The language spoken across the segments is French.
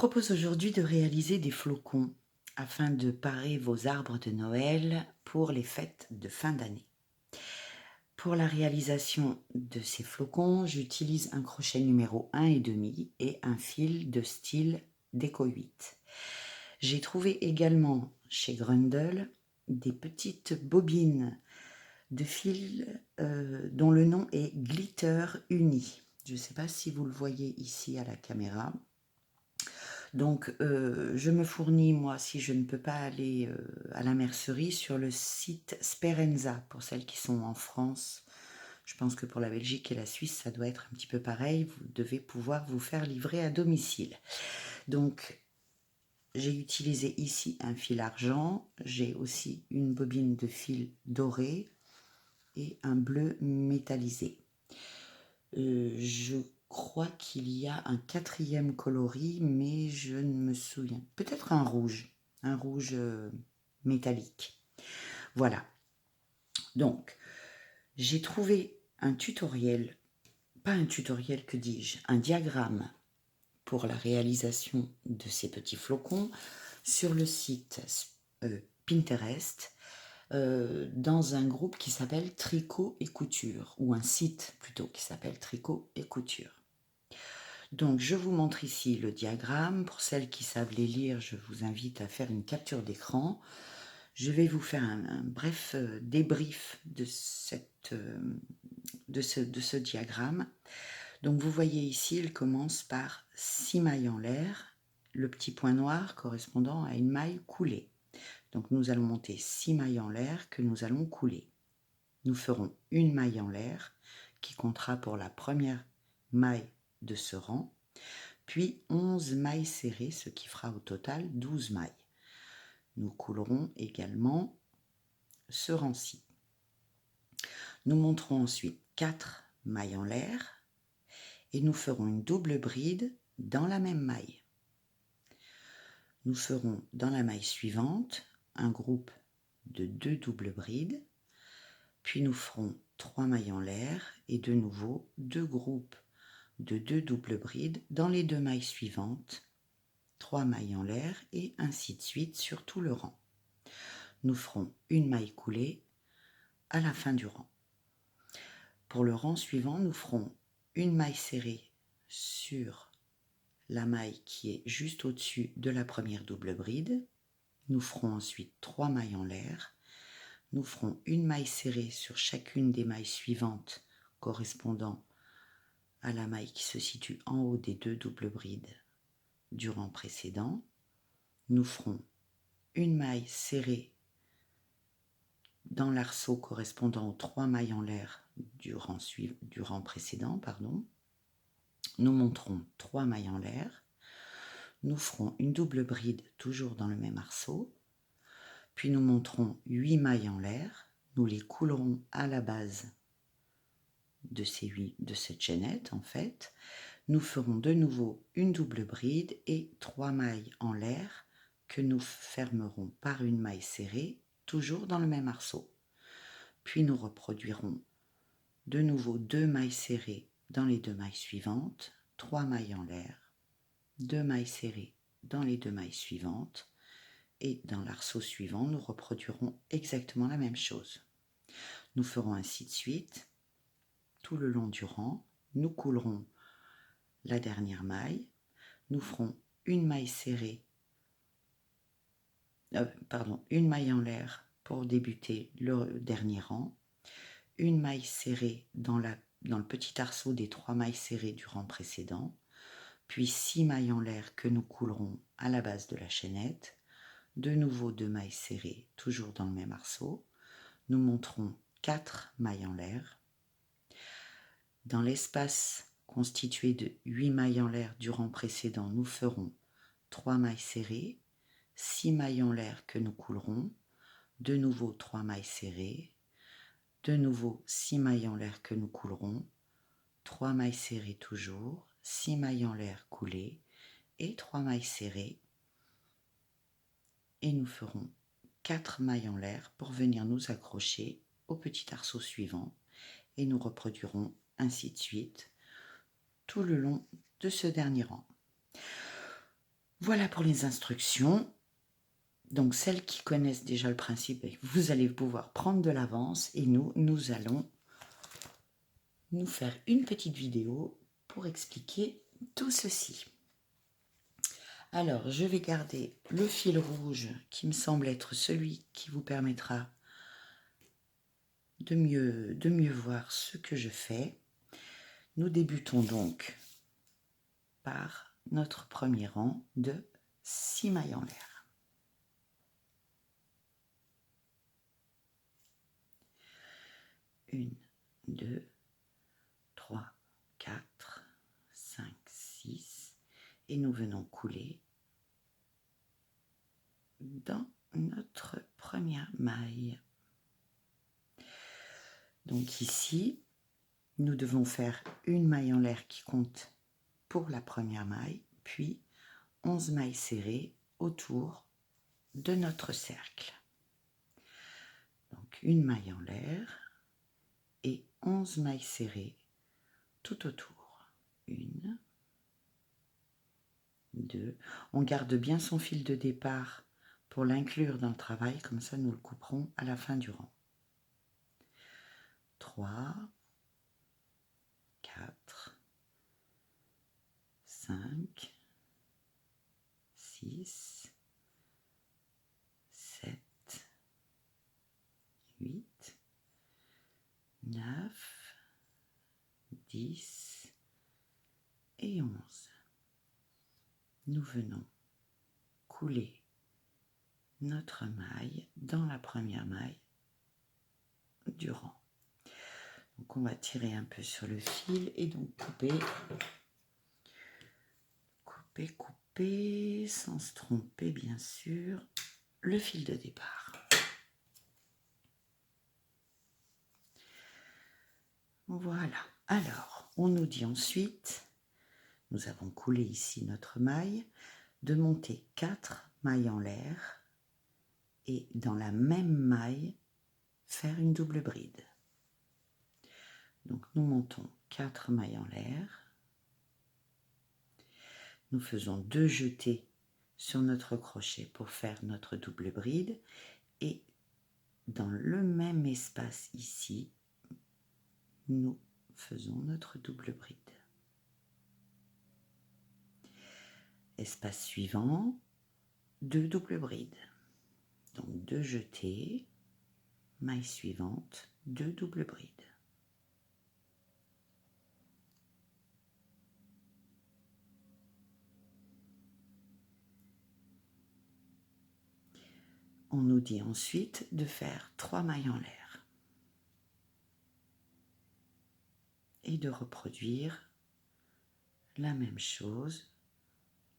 propose aujourd'hui de réaliser des flocons afin de parer vos arbres de Noël pour les fêtes de fin d'année. Pour la réalisation de ces flocons, j'utilise un crochet numéro 1,5 et un fil de style Déco 8. J'ai trouvé également chez Grundle des petites bobines de fil dont le nom est Glitter Uni. Je ne sais pas si vous le voyez ici à la caméra. Donc, je me fournis, moi, si je ne peux pas aller à la mercerie, sur le site Sperenza, pour celles qui sont en France. Je pense que pour la Belgique et la Suisse, ça doit être un petit peu pareil. Vous devez pouvoir vous faire livrer à domicile. Donc, j'ai utilisé ici un fil argent. J'ai aussi une bobine de fil doré et un bleu métallisé. Je crois qu'il y a un quatrième coloris, mais je ne me souviens. Peut-être un rouge métallique. Voilà. Donc, j'ai trouvé un tutoriel, pas un tutoriel, que dis-je, un diagramme pour la réalisation de ces petits flocons sur le site Pinterest, dans un groupe qui s'appelle Tricot et Couture, ou un site plutôt qui s'appelle Tricot et Couture. Donc je vous montre ici le diagramme. Pour celles qui savent les lire, je vous invite à faire une capture d'écran. Je vais vous faire un bref débrief de ce diagramme. Donc vous voyez ici, il commence par 6 mailles en l'air, le petit point noir correspondant à une maille coulée. Donc nous allons monter 6 mailles en l'air que nous allons couler. Nous ferons une maille en l'air qui comptera pour la première maille de ce rang, puis 11 mailles serrées, ce qui fera au total 12 mailles. Nous coulerons également ce rang-ci. Nous monterons ensuite 4 mailles en l'air et nous ferons une double bride dans la même maille. Nous ferons dans la maille suivante un groupe de 2 doubles brides, puis nous ferons 3 mailles en l'air et de nouveau 2 groupes de 2 doubles brides dans les 2 mailles suivantes, 3 mailles en l'air et ainsi de suite sur tout le rang. Nous ferons une maille coulée à la fin du rang. Pour le rang suivant, nous ferons une maille serrée sur la maille qui est juste au-dessus de la première double bride. Nous ferons ensuite 3 mailles en l'air. Nous ferons une maille serrée sur chacune des mailles suivantes correspondant à la maille qui se situe en haut des 2 doubles brides du rang précédent. Nous ferons une maille serrée dans l'arceau correspondant aux 3 mailles en l'air du rang précédent. Nous monterons 3 mailles en l'air. Nous ferons une double bride toujours dans le même arceau. Puis nous monterons 8 mailles en l'air. Nous les coulerons à la base de cette chaînette en fait. Nous ferons de nouveau une double bride et 3 mailles en l'air que nous fermerons par une maille serrée, toujours dans le même arceau. Puis nous reproduirons de nouveau 2 mailles serrées dans les 2 mailles suivantes, 3 mailles en l'air, 2 mailles serrées dans les 2 mailles suivantes, et dans l'arceau suivant, nous reproduirons exactement la même chose. Nous ferons ainsi de suite tout le long du rang. Nous coulerons la dernière maille, nous ferons une maille serrée, une maille en l'air pour débuter le dernier rang, une maille serrée dans le petit arceau des 3 mailles serrées du rang précédent, puis 6 mailles en l'air que nous coulerons à la base de la chaînette, de nouveau 2 mailles serrées toujours dans le même arceau, nous monterons 4 mailles en l'air. Dans l'espace constitué de 8 mailles en l'air du rang précédent, nous ferons 3 mailles serrées, 6 mailles en l'air que nous coulerons, de nouveau 3 mailles serrées, de nouveau 6 mailles en l'air que nous coulerons, 3 mailles serrées toujours, 6 mailles en l'air coulées et 3 mailles serrées. Et nous ferons 4 mailles en l'air pour venir nous accrocher au petit arceau suivant et nous reproduirons ainsi de suite tout le long de ce dernier rang. Voilà pour les instructions. Donc celles qui connaissent déjà le principe, vous allez pouvoir prendre de l'avance et nous allons nous faire une petite vidéo pour expliquer tout ceci. Alors, je vais garder le fil rouge qui me semble être celui qui vous permettra de mieux voir ce que je fais. Nous débutons donc par notre premier rang de 6 mailles en l'air. Une, 2, 3, 4, 5, 6 et nous venons couler dans notre première maille. Donc ici, nous devons faire une maille en l'air qui compte pour la première maille, puis 11 mailles serrées autour de notre cercle. Donc une maille en l'air et 11 mailles serrées tout autour. Une, deux. On garde bien son fil de départ pour l'inclure dans le travail, comme ça nous le couperons à la fin du rang. 3, 4, 5, 6, 7, 8, 9, 10 et 11. Nous venons couler notre maille dans la première maille du rang. Donc on va tirer un peu sur le fil et donc couper sans se tromper bien sûr le fil de départ. Voilà. Alors on nous dit ensuite, nous avons coulé ici notre maille, de monter 4 mailles en l'air et dans la même maille faire une double bride. Donc nous montons 4 mailles en l'air, nous faisons 2 jetés sur notre crochet pour faire notre double bride et dans le même espace ici, nous faisons notre double bride. Espace suivant, 2 doubles brides. Donc 2 jetés, maille suivante, 2 doubles brides. On nous dit ensuite de faire 3 mailles en l'air et de reproduire la même chose,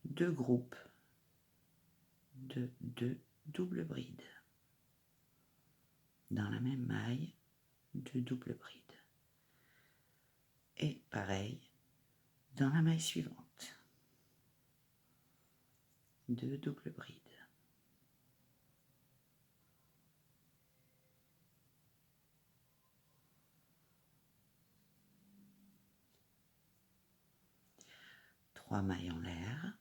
2 groupes de 2 doubles brides. Dans la même maille, 2 doubles brides. Et pareil, dans la maille suivante, 2 doubles brides. Trois mailles en l'air.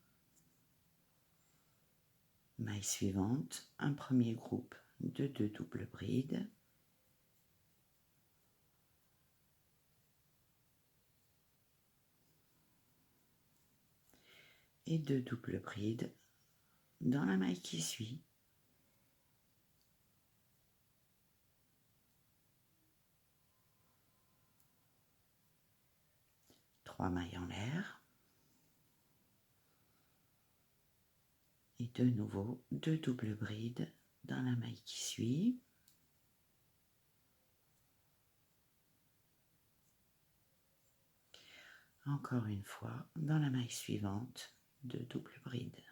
Maille suivante, un premier groupe de 2 doubles brides. Et 2 doubles brides dans la maille qui suit. Trois mailles en l'air. Et de nouveau 2 doubles brides dans la maille qui suit. Encore une fois, dans la maille suivante, 2 doubles brides.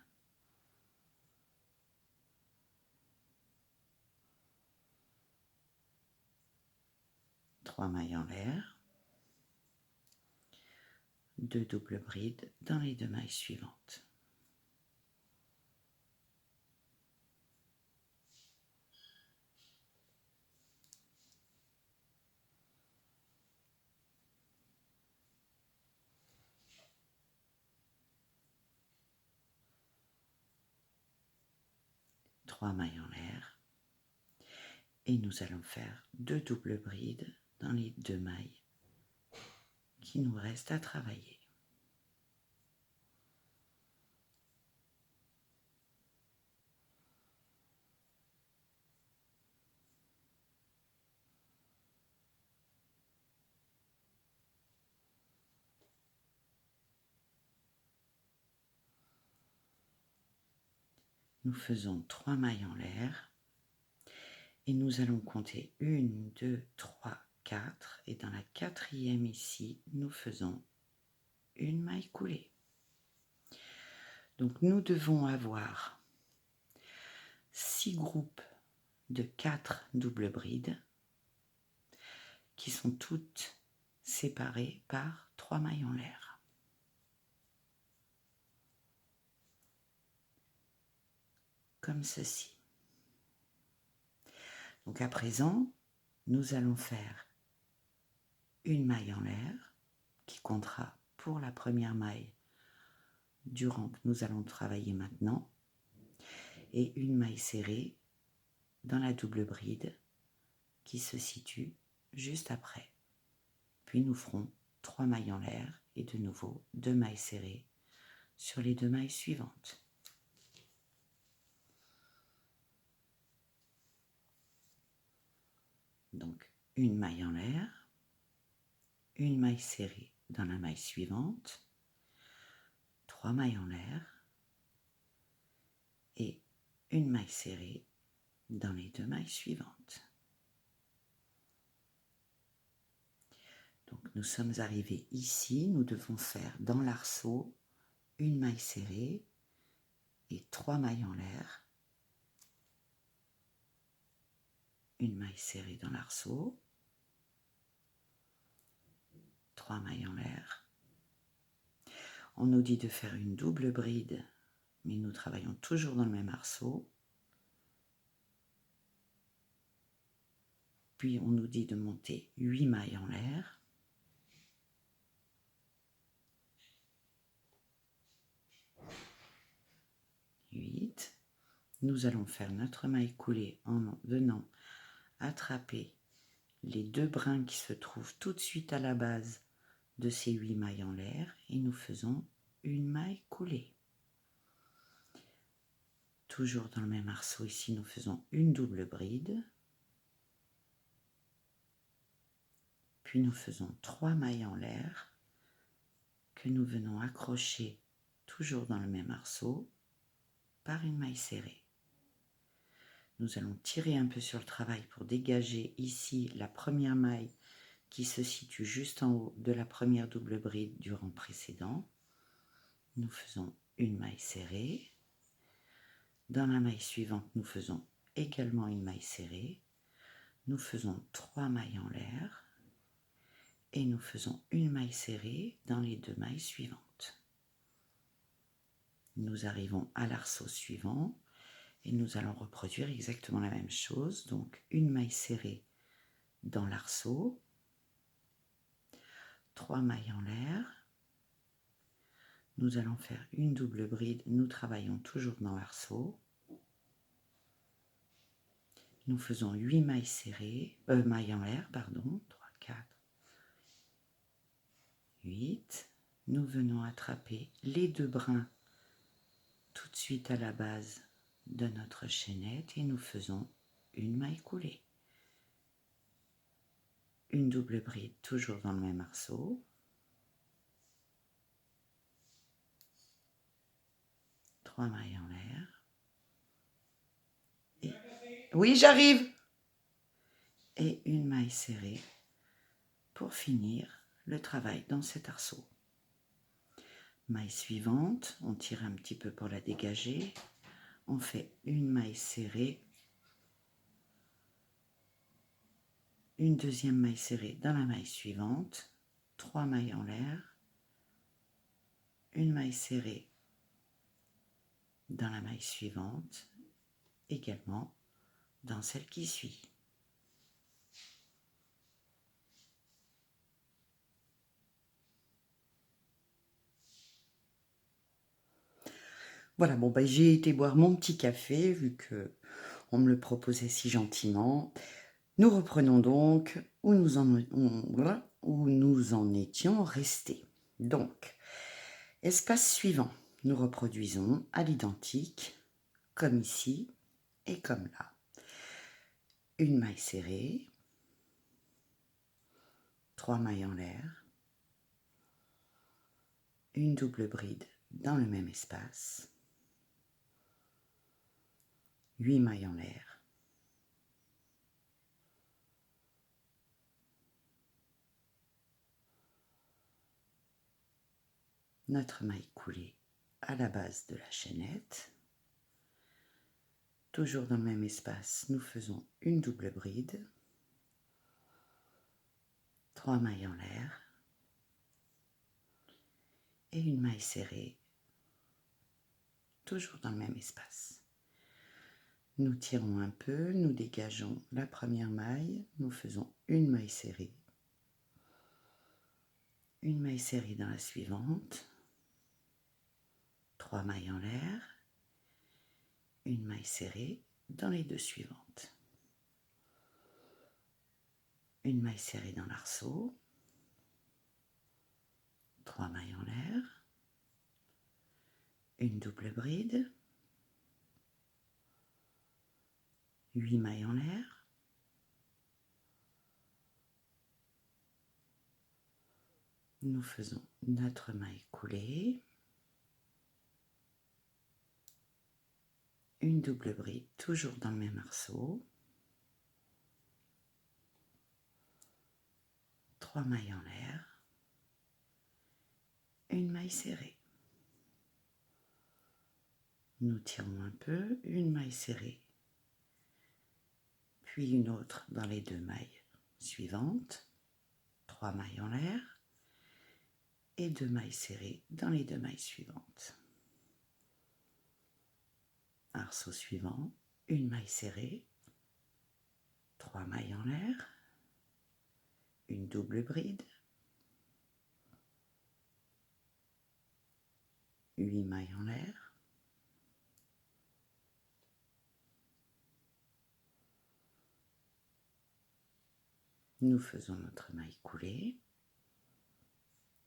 Trois mailles en l'air. 2 doubles brides dans les 2 mailles suivantes. 3 mailles en l'air et nous allons faire 2 doubles brides dans les 2 mailles qui nous restent à travailler. Nous faisons 3 mailles en l'air et nous allons compter 1, 2, 3, 4 et dans la 4e ici, nous faisons une maille coulée. Donc nous devons avoir 6 groupes de 4 doubles brides qui sont toutes séparées par 3 mailles en l'air. Comme ceci. Donc à présent, nous allons faire une maille en l'air qui comptera pour la première maille du rang que nous allons travailler maintenant et une maille serrée dans la double bride qui se situe juste après. Puis nous ferons 3 mailles en l'air et de nouveau 2 mailles serrées sur les 2 mailles suivantes. Donc une maille en l'air, une maille serrée dans la maille suivante, 3 mailles en l'air et une maille serrée dans les 2 mailles suivantes. Donc nous sommes arrivés ici, nous devons faire dans l'arceau une maille serrée et 3 mailles en l'air, une maille serrée dans l'arceau, 3 mailles en l'air. On nous dit de faire une double bride, mais nous travaillons toujours dans le même arceau. Puis on nous dit de monter 8 mailles en l'air. Nous allons faire notre maille coulée en venant attraper les 2 brins qui se trouvent tout de suite à la base de ces 8 mailles en l'air et nous faisons une maille coulée. Toujours dans le même arceau ici, nous faisons une double bride. Puis nous faisons 3 mailles en l'air que nous venons accrocher toujours dans le même arceau par une maille serrée. Nous allons tirer un peu sur le travail pour dégager ici la première maille qui se situe juste en haut de la première double bride du rang précédent. Nous faisons une maille serrée. Dans la maille suivante, nous faisons également une maille serrée. Nous faisons 3 mailles en l'air et nous faisons une maille serrée dans les 2 mailles suivantes. Nous arrivons à l'arceau suivant et nous allons reproduire exactement la même chose. Donc une maille serrée dans l'arceau, 3 mailles en l'air. Nous allons faire une double bride, nous travaillons toujours dans l'arceau. Nous faisons 8 mailles serrées, mailles en l'air, pardon, 3, 4, 8. Nous venons attraper les 2 brins tout de suite à la base de notre chaînette et nous faisons une maille coulée. Une double bride toujours dans le même arceau. 3 mailles en l'air. Et... Oui, j'arrive. Et une maille serrée pour finir le travail dans cet arceau. Maille suivante, on tire un petit peu pour la dégager. On fait une maille serrée, une deuxième maille serrée dans la maille suivante, 3 mailles en l'air, une maille serrée dans la maille suivante, également dans celle qui suit. Voilà, bon, bah, j'ai été boire mon petit café, vu que on me le proposait si gentiment. Nous reprenons donc où nous en étions restés. Donc, espace suivant, nous reproduisons à l'identique, comme ici et comme là. Une maille serrée, 3 mailles en l'air, une double bride dans le même espace, 8 mailles en l'air, notre maille coulée à la base de la chaînette. Toujours dans le même espace, nous faisons une double bride, 3 mailles en l'air et une maille serrée, toujours dans le même espace. Nous tirons un peu, nous dégageons la première maille, nous faisons une maille serrée dans la suivante, 3 mailles en l'air, une maille serrée dans les deux suivantes, une maille serrée dans l'arceau, 3 mailles en l'air, une double bride, 8 mailles en l'air, nous faisons notre maille coulée, une double bride toujours dans le même arceau, 3 mailles en l'air, une maille serrée. Nous tirons un peu, une maille serrée, puis une autre dans les deux mailles suivantes, 3 mailles en l'air et 2 mailles serrées dans les deux mailles suivantes. Arceau suivant, une maille serrée, 3 mailles en l'air, une double bride, 8 mailles en l'air, nous faisons notre maille coulée,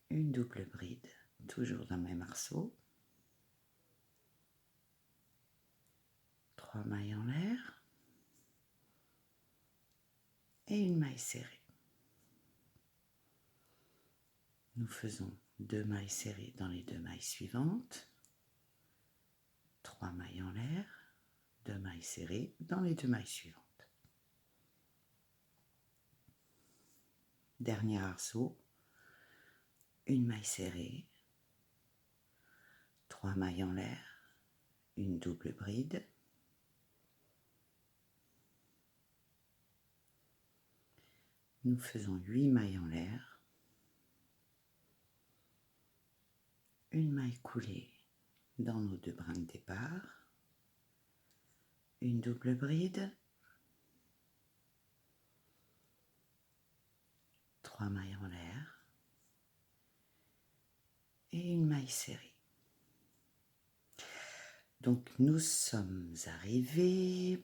une double bride, toujours dans le même arceau, 3 mailles en l'air et une maille serrée. Nous faisons 2 mailles serrées dans les deux mailles suivantes, 3 mailles en l'air, 2 mailles serrées dans les deux mailles suivantes. Dernier arceau, une maille serrée, 3 mailles en l'air, une double bride, nous faisons 8 mailles en l'air, une maille coulée dans nos deux brins de départ, une double bride, 3 mailles en l'air et une maille serrée. Donc nous sommes arrivés,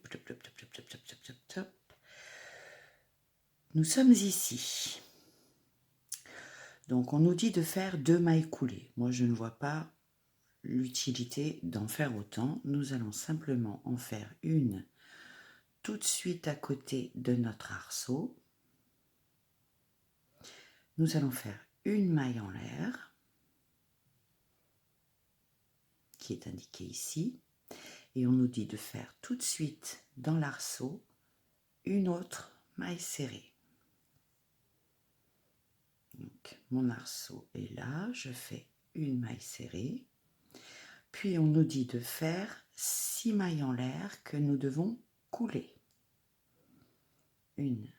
nous sommes ici. Donc on nous dit de faire 2 mailles coulées. Moi je ne vois pas l'utilité d'en faire autant. Nous allons simplement en faire une tout de suite à côté de notre arceau. Nous allons faire une maille en l'air, qui est indiquée ici, et on nous dit de faire tout de suite dans l'arceau une autre maille serrée. Donc mon arceau est là, je fais une maille serrée, puis on nous dit de faire 6 mailles en l'air que nous devons couler. Une,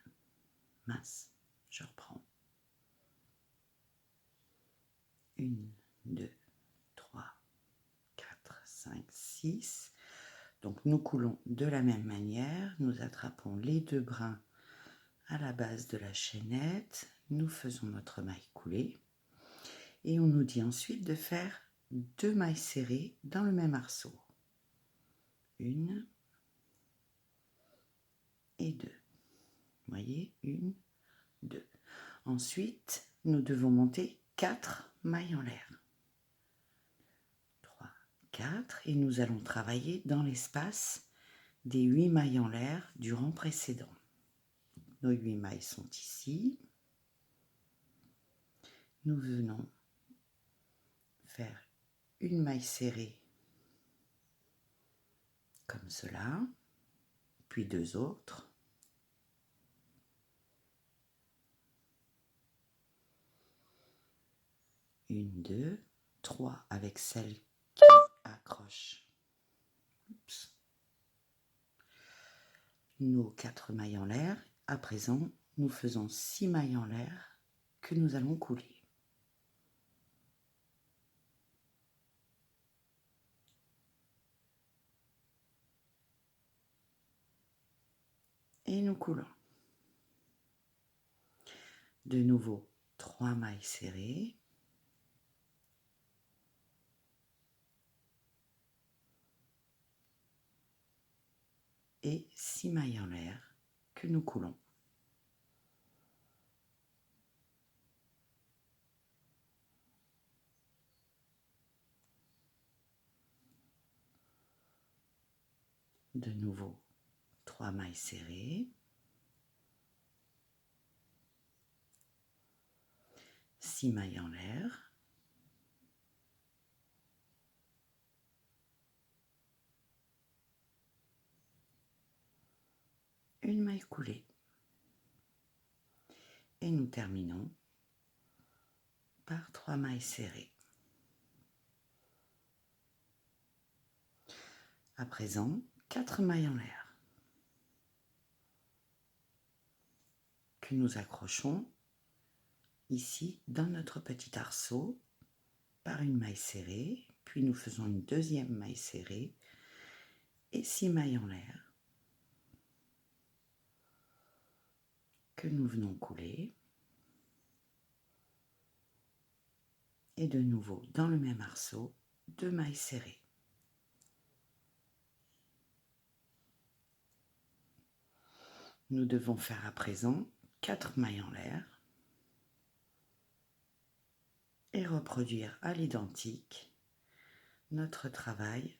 mince, je reprends. 1, 2, 3, 4, 5, 6. Donc nous coulons de la même manière, nous attrapons les deux brins à la base de la chaînette, nous faisons notre maille coulée et on nous dit ensuite de faire 2 mailles serrées dans le même arceau. 1 et 2. Vous voyez, 1, 2. Ensuite, nous devons monter 4 mailles en l'air. 3, 4 et nous allons travailler dans l'espace des 8 mailles en l'air du rang précédent. Nos 8 mailles sont ici. Nous venons faire une maille serrée comme cela, puis 2 autres. Une, 2, 3 avec celle qui accroche. Oups. Nos 4 mailles en l'air. À présent, nous faisons 6 mailles en l'air que nous allons couler. Et nous coulons. De nouveau, 3 mailles serrées. Et 6 mailles en l'air que nous coulons. De nouveau, 3 mailles serrées. 6 mailles en l'air. Une maille coulée. Et nous terminons par 3 mailles serrées. À présent, 4 mailles en l'air que nous accrochons ici dans notre petit arceau par une maille serrée, puis nous faisons une deuxième maille serrée et 6 mailles en l'air que nous venons couler. Et de nouveau, dans le même arceau, 2 mailles serrées. Nous devons faire à présent 4 mailles en l'air et reproduire à l'identique notre travail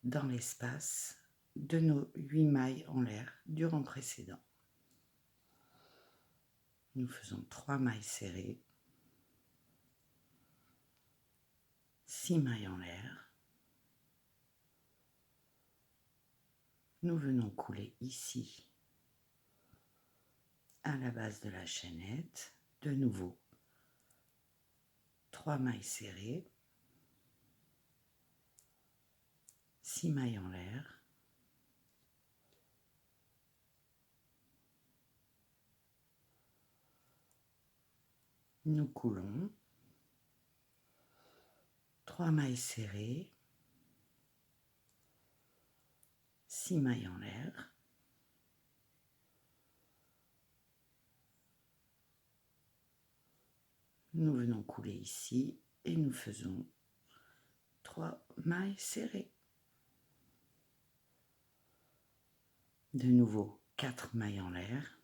dans l'espace de nos 8 mailles en l'air du rang précédent. Nous faisons 3 mailles serrées, 6 mailles en l'air. Nous venons couler ici à la base de la chaînette. De nouveau, 3 mailles serrées, 6 mailles en l'air. Nous coulons, 3 mailles serrées, 6 mailles en l'air. Nous venons couler ici et nous faisons 3 mailles serrées. De nouveau, 4 mailles en l'air.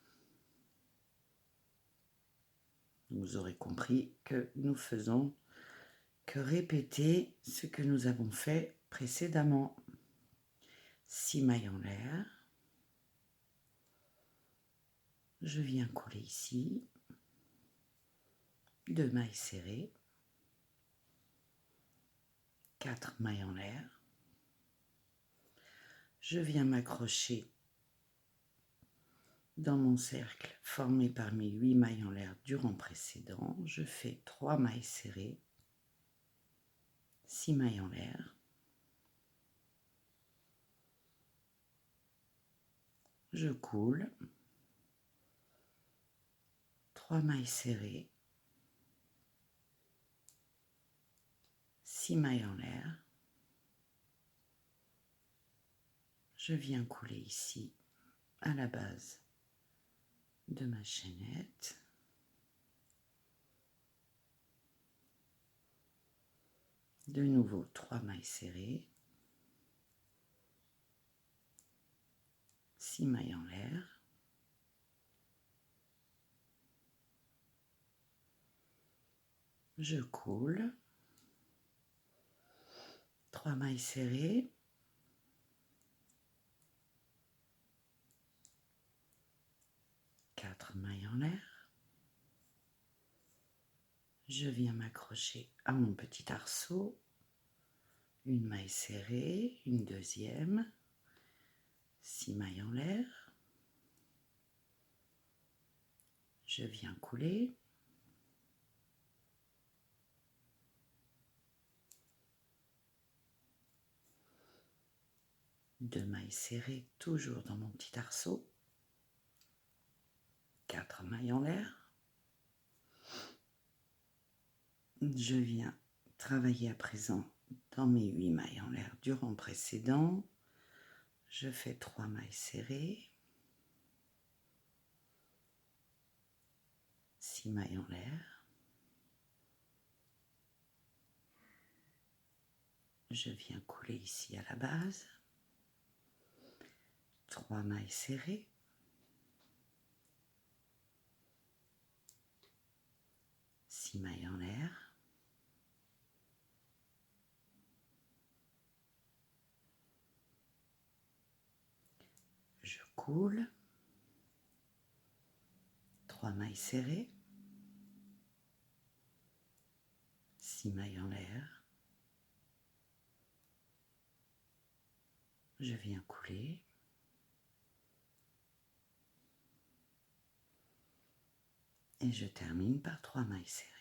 Vous aurez compris que nous faisons que répéter ce que nous avons fait précédemment. 6 mailles en l'air. Je viens couler ici. 2 mailles serrées. 4 mailles en l'air. Je viens m'accrocher dans mon cercle formé par mes 8 mailles en l'air du rang précédent. Je fais 3 mailles serrées. 6 mailles en l'air. Je coule. 3 mailles serrées. 6 mailles en l'air. Je viens couler ici à la base de ma chaînette. De nouveau 3 mailles serrées, 6 mailles en l'air, je coule, 3 mailles serrées, quatre mailles en l'air, je viens m'accrocher à mon petit arceau, une maille serrée, une deuxième, 6 mailles en l'air, je viens couler, deux mailles serrées toujours dans mon petit arceau, 4 mailles en l'air, je viens travailler à présent dans mes 8 mailles en l'air du rang précédent, je fais 3 mailles serrées, 6 mailles en l'air, je viens couler ici à la base, 3 mailles serrées, six mailles en l'air, je coule, 3 mailles serrées, 6 mailles en l'air, je viens couler, et je termine par 3 mailles serrées.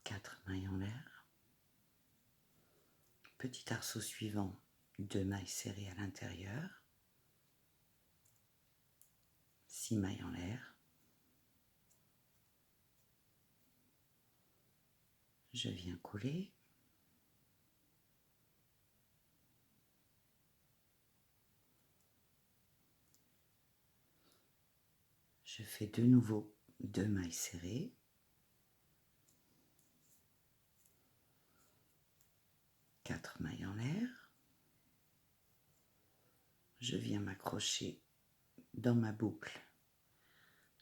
4 mailles en l'air, petit arceau suivant, 2 mailles serrées à l'intérieur, 6 mailles en l'air, je viens couler, je fais de nouveau 2 mailles serrées, 4 mailles en l'air, je viens m'accrocher dans ma boucle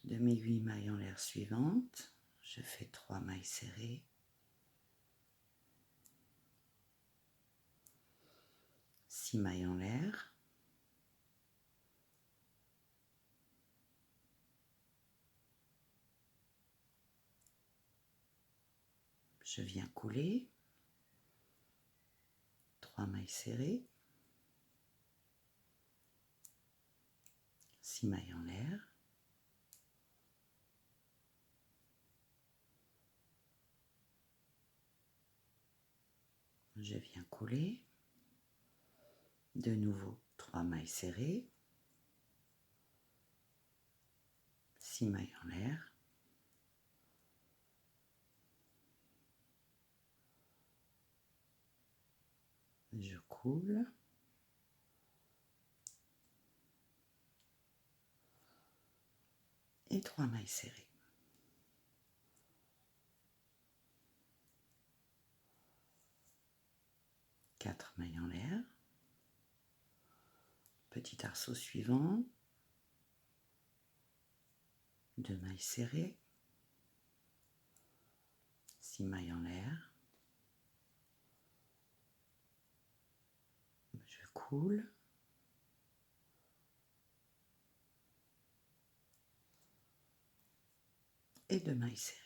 de mes 8 mailles en l'air suivantes, je fais 3 mailles serrées, 6 mailles en l'air, je viens couler, 3 mailles serrées, 6 mailles en l'air, je viens couler, de nouveau 3 mailles serrées, 6 mailles en l'air, je coule, et 3 mailles serrées. Quatre mailles en l'air, petit arceau suivant, 2 mailles serrées, 6 mailles en l'air, je coule, et 2 mailles serrées.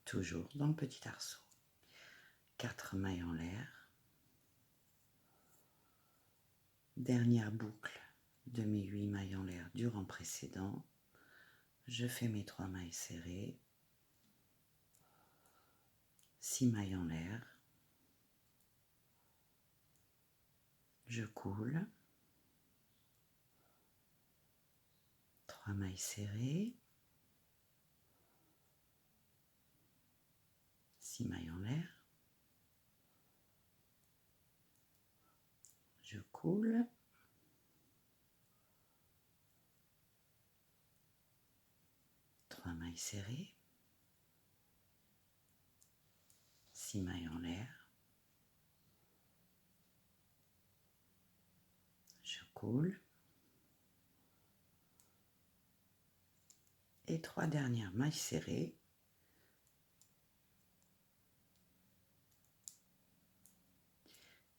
Toujours dans le petit arceau. 4 mailles en l'air, dernière boucle de mes 8 mailles en l'air du rang précédent, je fais mes 3 mailles serrées, 6 mailles en l'air, je coule, 3 mailles serrées, 6 mailles en l'air, je coule, 3 3 mailles serrées, 6 mailles en l'air, je coule, et 3 dernières mailles serrées,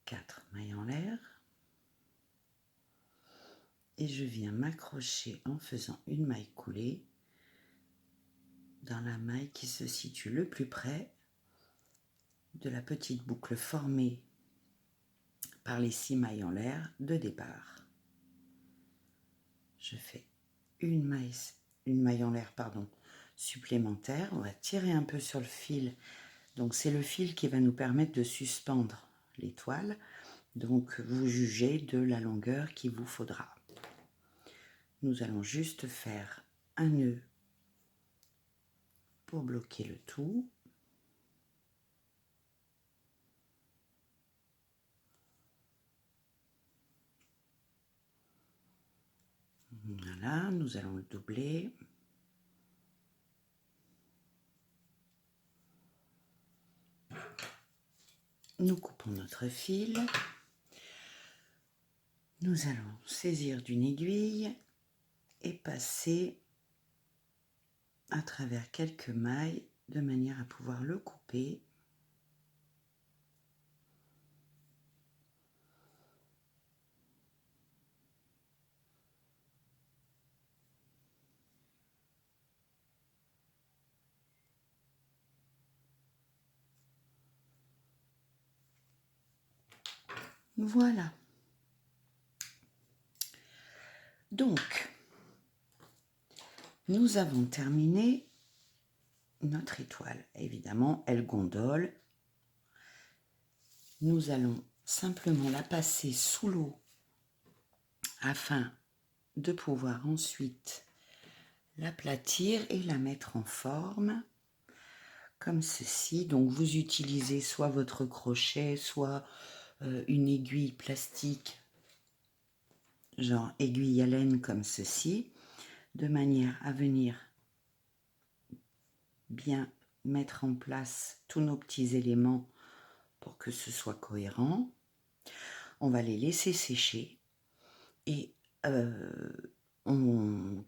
4 mailles en l'air, et je viens m'accrocher en faisant une maille coulée dans la maille qui se situe le plus près de la petite boucle formée par les 6 mailles en l'air de départ. Je fais une maille en l'air supplémentaire. On va tirer un peu sur le fil. Donc c'est le fil qui va nous permettre de suspendre l'étoile. Donc vous jugez de la longueur qu'il vous faudra. Nous allons juste faire un nœud pour bloquer le tout. Voilà, nous allons le doubler. Nous coupons notre fil. Nous allons saisir d'une aiguille et passer à travers quelques mailles de manière à pouvoir le couper. Voilà. Donc, nous avons terminé notre étoile. Évidemment, elle gondole. Nous allons simplement la passer sous l'eau afin de pouvoir ensuite l'aplatir et la mettre en forme comme ceci. Donc vous utilisez soit votre crochet, soit une aiguille plastique, genre aiguille à laine comme ceci, de manière à venir bien mettre en place tous nos petits éléments pour que ce soit cohérent. On va les laisser sécher et on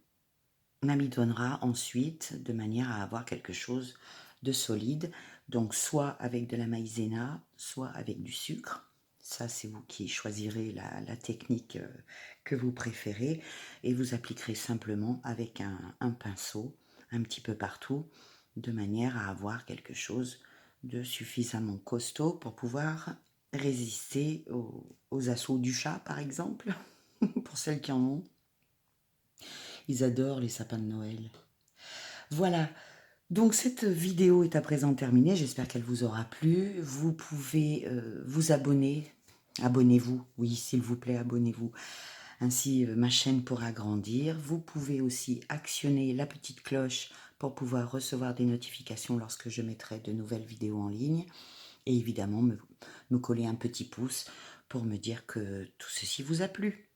amidonnera ensuite de manière à avoir quelque chose de solide. Donc soit avec de la maïzena, soit avec du sucre. Ça, c'est vous qui choisirez la technique que vous préférez. Et vous appliquerez simplement avec un pinceau un petit peu partout, de manière à avoir quelque chose de suffisamment costaud pour pouvoir résister aux assauts du chat, par exemple, pour celles qui en ont. Ils adorent les sapins de Noël. Voilà, donc cette vidéo est à présent terminée, j'espère qu'elle vous aura plu. Vous pouvez vous abonner, abonnez-vous, oui s'il vous plaît, abonnez-vous. Ainsi ma chaîne pourra grandir. Vous pouvez aussi actionner la petite cloche pour pouvoir recevoir des notifications lorsque je mettrai de nouvelles vidéos en ligne. Et évidemment me coller un petit pouce pour me dire que tout ceci vous a plu.